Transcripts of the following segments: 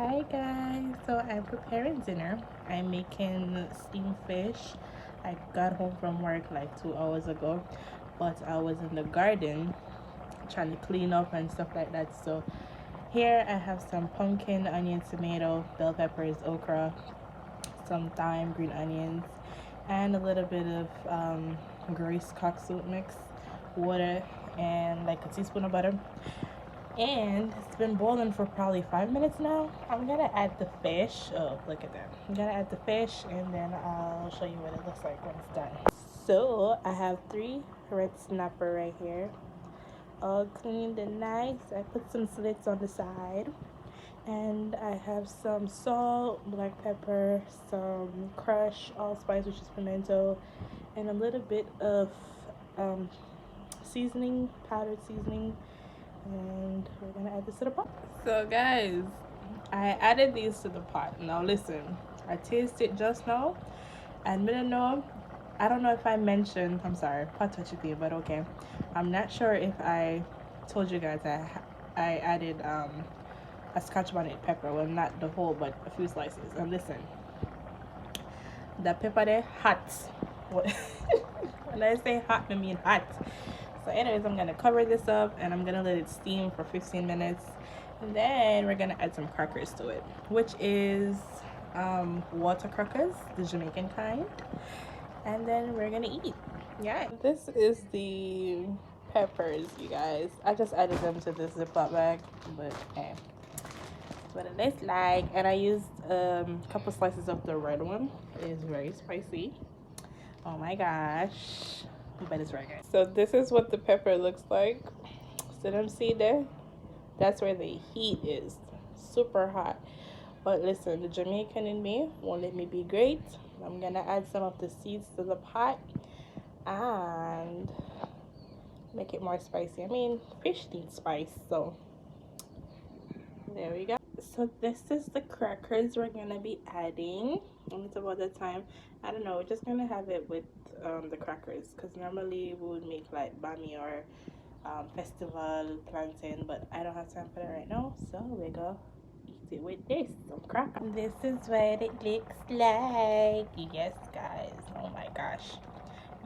Hi guys, so I'm preparing dinner. I'm making steamed fish. I got home from work like 2 hours ago, but I was in the garden trying to clean up and stuff like that. So here I have some pumpkin, onion, tomato, bell peppers, okra, some thyme, green onions, and a little bit of grease cock soup mix, water, and like a teaspoon of butter. And it's been boiling for probably 5 minutes now. I'm gonna add the fish. Oh, look at that. I'm gonna add the fish and then I'll show you what it looks like when it's done. So I have 3 red snapper right here, all cleaned and nice. I put some slits on the side, and I have some salt, black pepper, some crushed allspice, which is pimento, and a little bit of um, seasoning, powdered seasoning, and we're gonna add this to the pot. So guys, I added these to the pot. Now listen, I tasted just now and I don't know if I mentioned, I'm sorry, pot touchy thing, but okay. I'm not sure if I told you guys I added a scotch bonnet pepper. Well, not the whole, but a few slices. And listen, the pepper there hot. When I say hot, I mean hot. So anyways, I'm gonna cover this up and I'm gonna let it steam for 15 minutes, and then we're gonna add some crackers to it, which is water crackers, the Jamaican kind, and then we're gonna eat. Yeah, this is the peppers, you guys. I just added them to this Ziploc bag, but hey, that's what it looks like. And I used a couple slices of the red one. It is very spicy. Oh my gosh, but it's very good. So this is what the pepper looks like. So them see there, that's where the heat is, super hot. But listen, the Jamaican in me won't let me be great. I'm gonna add some of the seeds to the pot and make it more spicy. I mean, fish needs spice, so there we go. So this is the crackers we're gonna be adding, and it's about the time. I don't know, we're just gonna have it with the crackers, because normally we would make like bami or festival plantain, but I don't have time for that right now, so we go eat it with this, some crackers. This is what it looks like. Yes guys, oh my gosh,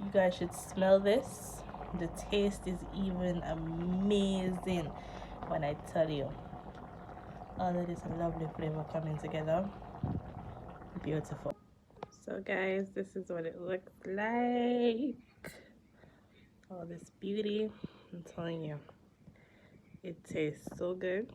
you guys should smell this. The taste is even amazing when I tell you. All of this lovely flavor coming together. Beautiful. So guys, this is what it looks like. All this beauty. I'm telling you, it tastes so good.